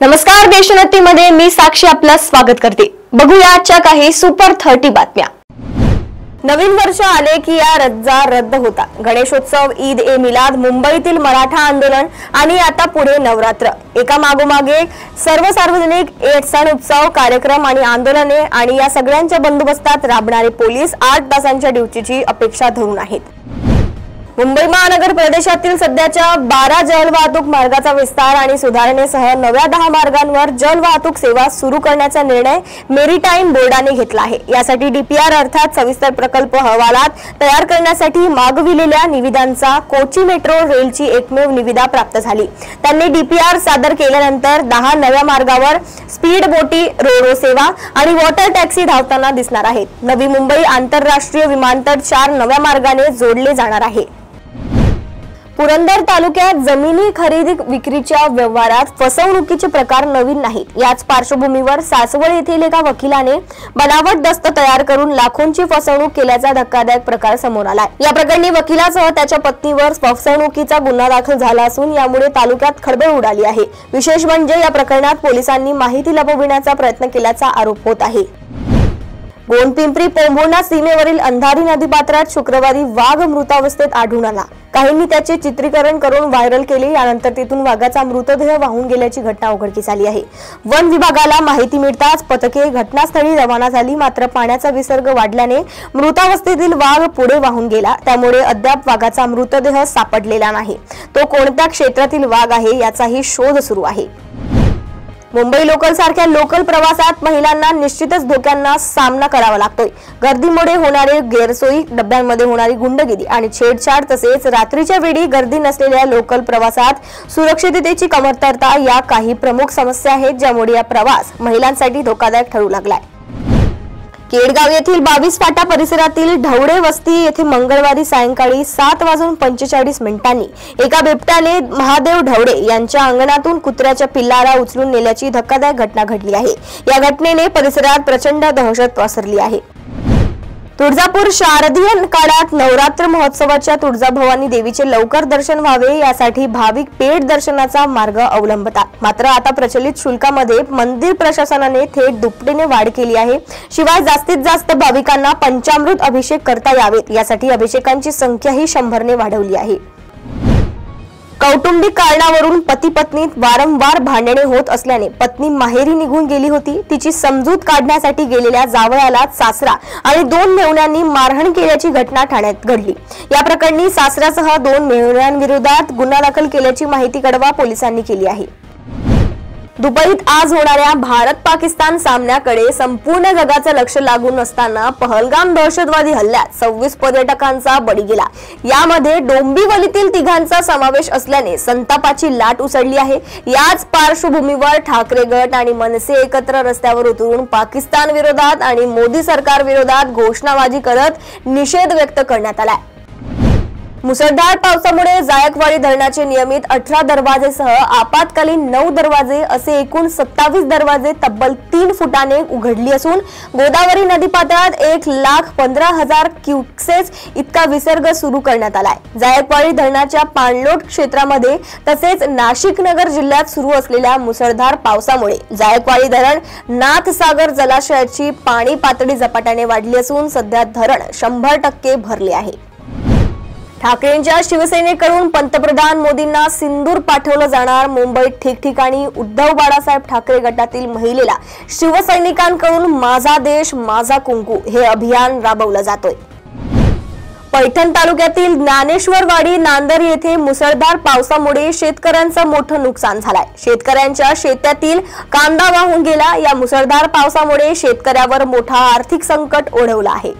नमस्कार, देशोन्नतीमध्ये मी साक्षी आपलं स्वागत करते। बघूया आजच्या काही सुपर 30 बातम्या। नवीन वर्ष आले की या रजा रद्द होतात। गणेशोत्सव, ईद ए मिलाद, मुंबईतील मराठा आंदोलन आणि आता पुढे नवरात्र, एका मागोमागे सर्व सार्वजनिक सण उत्सव कार्यक्रम आणि आंदोलने आणि या सगळ्यांच्या बंदोबस्तात राबणारे पोलीस 8 तासांच्या ड्युटीची अपेक्षा धरून आहेत। मुंबई महानगर प्रदेशातील सध्याच्या 12 जलवाहतूक मार्गाचा विस्तार आणि सुधारणेसह नव्या 10 मार्गांवर जलवाहतूक सेवा सुरू करण्याचा निर्णय मेरीटाईम बोर्डाने घेतला आहे। यासाठी डीपीआर अर्थात सविस्तर प्रकल्प अहवालात तयार करण्यासाठी मागविलेल्या निविदांचा कोची मेट्रो रेलची एकमेव निविदा प्राप्त झाली। त्यांनी डीपीआर सादर केल्यानंतर 10 नव्या मार्गावर स्पीड बोटी, रोरो सेवा आणि वॉटर टॅक्सी धावताना दिसणार आहेत। नवी मुंबई आंतरराष्ट्रीय विमानतळ 4 नव्या मार्गाने जोडले जाणार आहे। पुरंदर तालुक्यात जमिनी खरेदी विक्रीच्या व्यवहारात फसवणुकीचे प्रकार नवीन नाहीत। याच पार्श्वभूमीवर सासवड येथील एका वकिलाने बनावट दस्त तयार करून लाखोंची फसवणूक केल्याचा धक्कादायक प्रकार समोर आलाय। या प्रकरणी वकिलासह त्याच्या पत्नीवर फसवणुकीचा गुन्हा दाखल झाला असून यामुळे तालुक्यात खळबळ उडाली आहे। विशेष म्हणजे या प्रकरणात पोलिसांनी माहिती लपविण्याचा प्रयत्न केल्याचा आरोप होत आहे। गोंडपिंपरी पोंभुर्णा सीमेवरील अंधारी नदीपात्रात शुक्रवारी वाघ मृतावस्थेत आढळून आला। काहींनी त्याचे चित्रीकरण करून व्हायरल केले। यानंतर तिथून वाघाचा मृतदेह वाहून गेल्याची घटना उघडकीस आली आहे। वन विभागाला माहिती मिळताच पथके घटनास्थळी रवाना झाली, मात्र पाण्याचा विसर्ग वाढल्याने मृतावस्थेतील वाघ पुढे वाहून गेला। त्यामुळे अद्याप वाघाचा मृतदेह सापडलेला नाही। तो कोणत्या क्षेत्रातील वाघ आहे याचाही शोध सुरू आहे। मुंबई लोकल सारख्या लोकल प्रवासात महिलांना निश्चितच धोक्यांना सामना करावा लागतोय। गर्दीमुळे होणारे गैरसोयी, डब्यांमध्ये होणारी गुंडगिरी आणि छेडछाड तसेच रात्रीच्या वेळी गर्दी नसलेल्या लोकल प्रवासात सुरक्षिततेची कमतरता या काही प्रमुख समस्या आहेत, ज्यामुळे या प्रवास महिलांसाठी धोकादायक ठरू लागलाय। केडगाव येथील 22 फाटा परिसरातील ढवळे वस्ती येथे मंगळवारी सायंकाळी 7:45 एका बिबट्याने महादेव ढवळे यांच्या अंगणातून कुत्र्याच्या पिल्लाला उचलून नेल्याची धक्कादायक घटना घडली आहे। या घटनेने परिसरात प्रचंड दहशत पसरली आहे। तुळजापूर शारदीय काळात नवरात्र महोत्सवाच्या तुळजाभवानी देवीचे लवकर दर्शन व्हावे यासाठी भाविक पेड दर्शनाचा मार्ग अवलंबतात। मात्र आता प्रचलित शुल्कामध्ये मंदिर प्रशासनाने थेट दुपटीने वाढ केली आहे। शिवाय जास्तीत जास्त भाविकांना पंचामृत अभिषेक करता यावेत यासाठी अभिषेकांची संख्याही 100ने वाढवली आहे। कौटुंबिक कारणावरून पती पत्नीत वारंवार भांडणे होत असल्याने पत्नी माहेरी निघून गेली होती। तिची समजूत काढण्यासाठी गेलेल्या जावयाला सासरा आणि 2 मेहुण्यांनी मारहाण केल्याची घटना ठाण्यात घडली। या प्रकरणी सासऱ्यासह 2 मेहुण्यांविरोधात गुन्हा दाखल केल्याची माहिती कळवा पोलिसांनी केली आहे। दुबईत आज होणाऱ्या भारत-पाकिस्तान सामन्याकडे संपूर्ण जगाचं लक्ष लागून असताना पहलगाम दहशतवादी हल्ल्यात 26 पर्यटकांचा बळी गेला। यामध्ये डोंबिवलीतील 3घांचा समावेश असल्याने संतापाची लाट उसळली आहे। याच पार्श्वभूमीवर ठाकरे गट आणि मनसे एकत्र रस्त्यावर उतरून पाकिस्तान विरोधात आणि मोदी सरकार विरोधात घोषणाबाजी करत निषेध व्यक्त करण्यात आला। मुसळधार पावसामुळे जायकवाडी धरणाचे नियमित 18 दरवाजेसह आपत्कालीन 9 दरवाजे असे एकूण 27 दरवाजे तब्बल 3 फुटाने उघडली असून गोदावरी नदीपात्रात 1,15,000 क्युसेस इतका विसर्ग सुरू करण्यात आलाय। जायकवाडी धरणाच्या पाणलोट क्षेत्रामध्ये तसेच नाशिक नगर जिल्ह्यात सुरू असलेल्या मुसळधार पावसामुळे जायकवाडी धरण नाथसागर जलाशयाची पाणी पातळी झपाट्याने वाढली असून सध्या धरण 100% भरले आहे। ठाकरेंच्या शिवसेनेकडून पंतप्रधान मोदींना सिंदूर पाठवलं जाणार। मुंबईत ठिकठिकाणी उद्धव बाळासाहेब ठाकरे गटातील महिलेला शिवसैनिकांकडून माझा देश माझा कुंकू हे अभियान राबवलं जातोय। पैठण तालुक्यातील ज्ञानेश्वरवाडी नांदर येथे मुसळधार पावसामुळे शेतकऱ्यांचं मोठं नुकसान झालंय। शेतकऱ्यांच्या शेतातील कांदा वाहून गेला। या मुसळधार पावसामुळे शेतकऱ्यावर मोठा आर्थिक संकट ओढवलं आहे।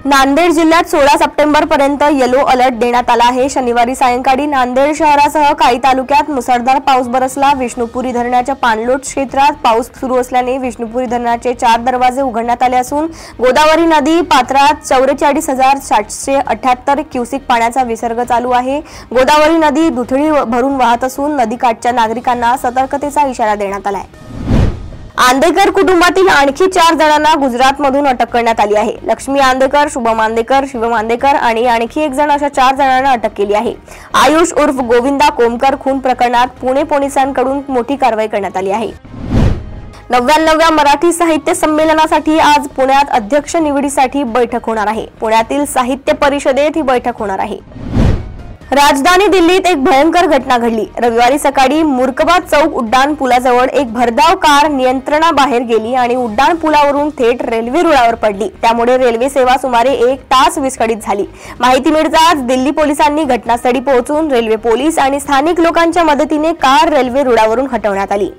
नांदेड जिल्ह्यात 16 सप्टेंबर पर्यंत येलो अलर्ट देण्यात आला आहे। शनिवारी सायंकाळी नांदेड शहरासह काही तालुक्यात मुसळधार पाऊस बरसला। विष्णुपुरी धरणाच्या पाणलोट क्षेत्रात पाऊस सुरू असल्याने विष्णुपुरी धरणाचे 4 दरवाजे उघडण्यात आले असून गोदावरी नदी पात्रात 44,778 क्युसेक पाण्याचा विसर्ग चालू आहे। गोदावरी नदी दुथडी भरून वाहत असून नदीकाठच्या नागरिकांना सतर्कतेचा इशारा देण्यात आला आहे। आंदेकर कुटुंबातील आणखी 4 जणांना गुजरातमधून अटक करण्यात आली आहे। लक्ष्मी आंदेकर, शुभम आंदेकर, शिवम आंदेकर आणि आणखी एक जण अशा 4 जणांना अटक केली आहे। आयुष उर्फ गोविंदा कोमकर खून प्रकरणात पुणे पोलिसांकडून मोठी कारवाई करण्यात आली आहे। 99व्या मराठी साहित्य संमेलनासाठी आज पुण्यात अध्यक्ष निवडीसाठी बैठक होणार आहे। पुण्यातील साहित्य परिषदेत ही बैठक होणार आहे। राजधानी दिल्लीत एक भयंकर घटना घडली। रविवारी सकाळी मुर्कबाद चौक उड्डाण पुलाजवळ एक भरधाव कार नियंत्रणाबाहेर गेली आणि उड्डाण पुलावरून थेट रेल्वे रुळावर पडली। त्यामुळे रेल्वे सेवा सुमारे 1 तास विस्कळीत झाली। माहिती मिळताच दिल्ली पोलिसांनी घटनास्थळी पोहोचून रेल्वे पोलीस आणि स्थानिक लोकांच्या मदतीने कार रेल्वे रुळावरून हटवण्यात आली।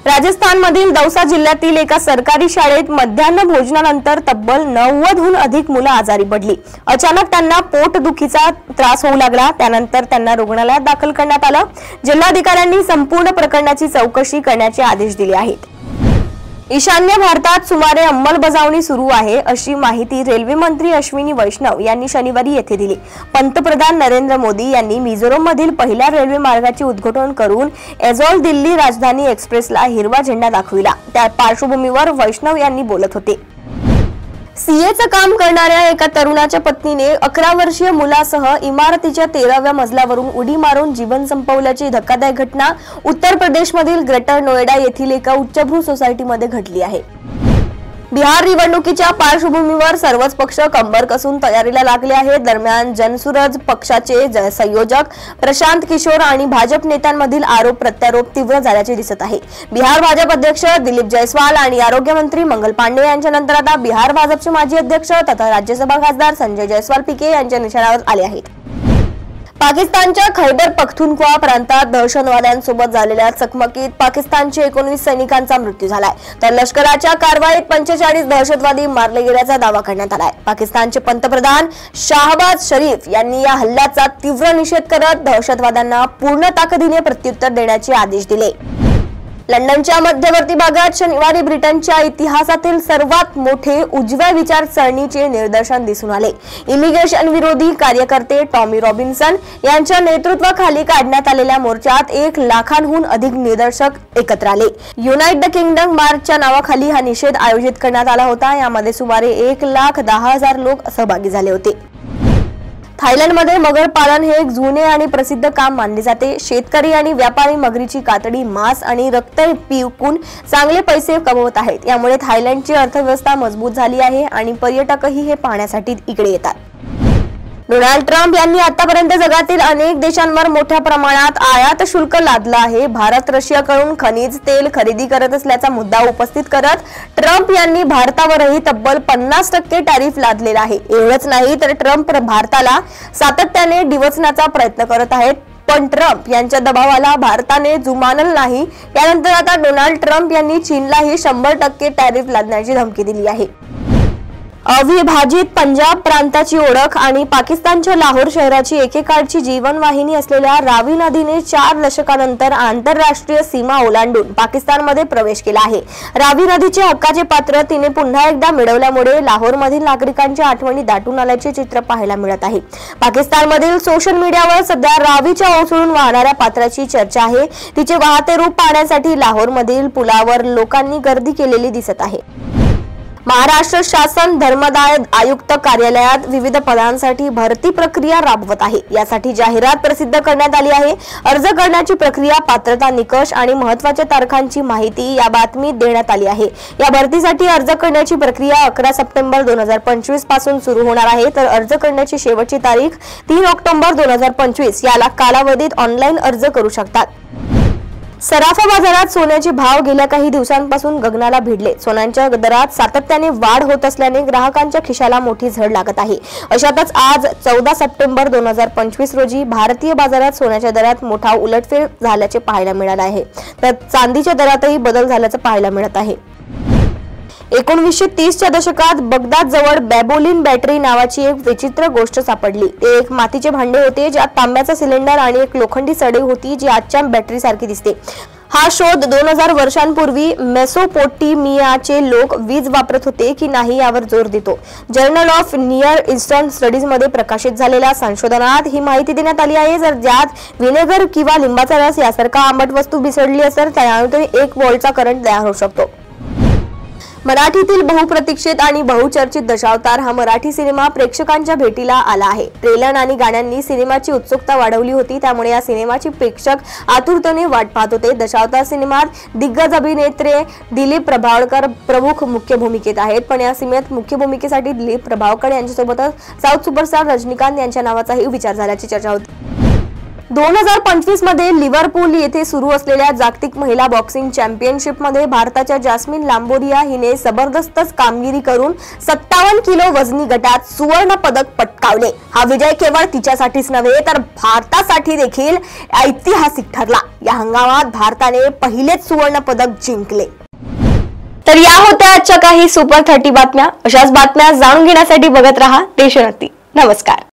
राजस्थानमधील दौसा जिल्ह्यातील एका सरकारी शाळेत मध्यान्ह भोजनानंतर तब्बल 90हून अधिक मुलं आजारी पडली। अचानक त्यांना पोटदुखीचा त्रास होऊ लागला। त्यानंतर त्यांना रुग्णालयात दाखल करण्यात आलं। जिल्हाधिकाऱ्यांनी संपूर्ण प्रकरणाची चौकशी करण्याचे आदेश दिले आहेत। ईशान्य भारतात सुमारे अंमलबजावणी सुरू आहे अशी माहिती रेल्वे मंत्री अश्विनी वैष्णव यांनी शनिवारी येथे दिली। पंतप्रधान नरेंद्र मोदी यांनी मिझोरममधील पहिल्या रेल्वे मार्गाचे उद्घाटन करून एझॉल दिल्ली राजधानी एक्सप्रेसला हिरवा झेंडा दाखविला। त्या पार्श्वभूमीवर वैष्णव यांनी बोलत होते। सीएचं काम करणाऱ्या एका तरुणाच्या पत्नीने 11 वर्षीय मुलासह इमारतीच्या 13व्या मजल्यावरून उडी मारून जीवन संपवल्याची धक्कादायक घटना उत्तर प्रदेशमधील ग्रेटर नोएडा येथील एका उच्चभ्रू सोसायटीमध्ये घडली आहे। बिहार निवडणुकीच्या पार्श्वभूमीवर सर्वच पक्ष कंबर कसून तयारीला लागले आहेत। दरम्यान जनसुरज पक्षाचे संयोजक प्रशांत किशोर आणि भाजप नेत्यांमधील आरोप प्रत्यारोप तीव्र झाल्याचे दिसत आहे। बिहार भाजप अध्यक्ष दिलीप जयस्वाल आणि आरोग्य मंत्री मंगल पांडे यांच्यानंतर आता बिहार भाजपचे माजी अध्यक्ष तथा राज्यसभा खासदार संजय जयस्वाल पीके यांच्या निशाण्यावर आले आहेत। पाकिस्तानच्या खैबर पख्तूनख्वा प्रांतात दहशतवाद्यांसोबत झालेल्या चकमकीत पाकिस्तानचे 19 सैनिकांचा मृत्यू झालाय, तर लष्कराच्या कारवाईत 45 दहशतवादी मारले गेल्याचा दावा करण्यात आलाय। पाकिस्तानचे पंतप्रधान शाहबाज शरीफ यांनी या हल्ल्याचा तीव्र निषेध करत दहशतवाद्यांना पूर्ण ताकदीने प्रत्युत्तर देण्याचे आदेश दिले। लंडनच्या मध्यवर्ती भागात शनिवारी ब्रिटनच्या इतिहासातील सर्वात मोठे उजव्या विचारसरणीचे निदर्शन दिसून आले। इमिग्रेशन विरोधी कार्यकर्ते टॉमी रॉबिन्सन यांच्या नेतृत्वाखाली काढण्यात आलेल्या मोर्चात 1 लाखांहून अधिक निदर्शक एकत्र आले। युनाइट द किंगडम मार्चच्या नावाखाली हा निषेध आयोजित करण्यात आला होता। यामध्ये सुमारे 1,10,000 लोक सहभागी झाले होते। थायलंडमध्ये मगर पालन हे एक जुने आणि प्रसिद्ध काम मानले जाते। शेतकरी आणि व्यापारी मगरीची कातडी, मांस आणि रक्त पिकवून चांगले पैसे कमवत आहेत। यामुळे थायलंडची अर्थव्यवस्था मजबूत झाली आहे आणि पर्यटकही हे पाहण्यासाठी इकडे येतात। डोनाल्ड ट्रम्प यांनी आतापर्यंत जगातील अनेक देशांवर मोठ्या प्रमाणात आयात शुल्क लादलं आहे। भारत रशियाकडून खनिज तेल खरेदी करत असल्याचा मुद्दा उपस्थित करत ट्रम्प यांनी भारतावरही तब्बल 50% टॅरिफ लादलेला आहे। एवढंच नाही तर ट्रम्प भारताला सातत्याने डिवचण्याचा प्रयत्न करत आहेत, पण ट्रम्प यांच्या दबावाला भारताने जुमानलं नाही। यानंतर आता डोनाल्ड ट्रम्प यांनी चीनलाही 100% टॅरिफ लादण्याची धमकी दिली आहे। अविभाजित पंजाब प्रांताची ओळख आणि पाकिस्तानच्या लाहोर शहराची एकेकाळची जीवनवाहिनी असलेल्या रावी नदीने 4 दशकांनंतर आंतरराष्ट्रीय सीमा ओलांडून पाकिस्तानमध्ये प्रवेश केला आहे। रावी नदीचे हक्काचे पात्र तिने पुन्हा एकदा मिळवल्यामुळे लाहोरमधील नागरिकांच्या आठवणी दाटून आल्याचे चित्र पाहायला मिळत आहे। पाकिस्तानमधील सोशल मीडियावर सध्या रावीच्या ओसळून वाहणाऱ्या पात्राची चर्चा आहे। तिचे वाहते रूप पाहण्यासाठी लाहोरमधील पुलावर लोकांनी गर्दी केलेली दिसत आहे। महाराष्ट्र शासन धर्मदाय आयुक्त कार्यालयात विविध पदांसाठी भरती प्रक्रिया राबवत आहे। यासाठी जाहिरात प्रसिद्ध करण्यात आली आहे। अर्ज करण्याची प्रक्रिया, पात्रता निकष आणि महत्त्वाच्या तारखांची माहिती या बातमीत देण्यात आली आहे। या भरतीसाठी अर्ज करण्याची प्रक्रिया 11 सप्टेंबर 2025 पासून सुरू होणार आहे, तर अर्ज करण्याची शेवटची तारीख 3 ऑक्टोबर 2025 याला कालावधीत ऑनलाईन अर्ज करू शकतात। सराफा बाजारात सोन्याचे भाव गेल्या काही दिवसांपासून गगनाला भिडले। सोन्याच्या दरात सातत्याने वाढ होत असल्याने ग्राहकांच्या खिशाला मोठी झळ लागत आहे। अशातच आज 14 सप्टेंबर 2025 रोजी भारतीय बाजारात सोन्याच्या दरात मोठा उलटफेर झाल्याचे पाहायला मिळाले आहे, तर चांदीच्या दरातही बदल झाल्याचे पाहायला मिळत आहे। 1930च्या दशकात बगदाद जवळ बॅबोलिन बॅटरी नावाची एक विचित्र गोष्ट सापडली। ते एक मातीचे भांडे होते ज्यात तांब्याचा सिलेंडर आणि एक लोखंडी सळई होती जी आजच्या बॅटरी सारखी दिसते। हा शोध 2000 वर्षांपूर्वी मेसोपोटेमियाचे लोक वीज वापरत होते की नाही यावर जोर देतो. Journal of near eastern studies मध्ये प्रकाशित झालेल्या संशोधनात ही माहिती देण्यात आली आहे. जर ज्यात व्हिनेगर किंवा लिंबाचा रस यासारखा आंबट वस्तू मिसळली असेल त्यातून 1 व्होल्टचा करंट तयार होऊ शकतो. मराठीतील बहुप्रतीक्षित आणि बहुचर्चित दशावतार हा मराठी सिनेमा प्रेक्षकांच्या भेटीला आला आहे. ट्रेलर आणि गाण्यांनी सिनेमाची उत्सुकता वाढवली होती, त्यामुळे या सिनेमाची प्रेक्षक आतुरतेने वाट पाहत होते. दशावतार सिनेमात दिग्गज अभिनेते दिलीप प्रभावळकर प्रमुख मुख्य भूमिकेत आहेत, पण या सिनेमात मुख्य भूमिकेसाठी दिलीप प्रभावळकर यांच्यासोबतच साऊथ सुपरस्टार रजनीकांत यांच्या नावाचाही विचार झाल्याची चर्चा होती. 2025 मध्ये लिव्हरपूल येथे सुरू असलेल्या जागतिक महिला बॉक्सिंग चॅम्पियनशिपमध्ये भारताच्या जास्मिन लांबोरिया हिने जबरदस्त कामगिरी करून 57 किलो वजनी गटात सुवर्ण पदक पटकावले. हा विजय केवळ तिच्यासाठीच नव्हे तर भारतासाठी देखील ऐतिहासिक ठरला. या हंगामात भारताने पहिलेच सुवर्ण पदक जिंकले. तर या होत्या आजच्या काही सुपर 30 बातम्या. अशाच बातम्या जाणून घेण्यासाठी बघत रहा देशोन्नती. नमस्कार.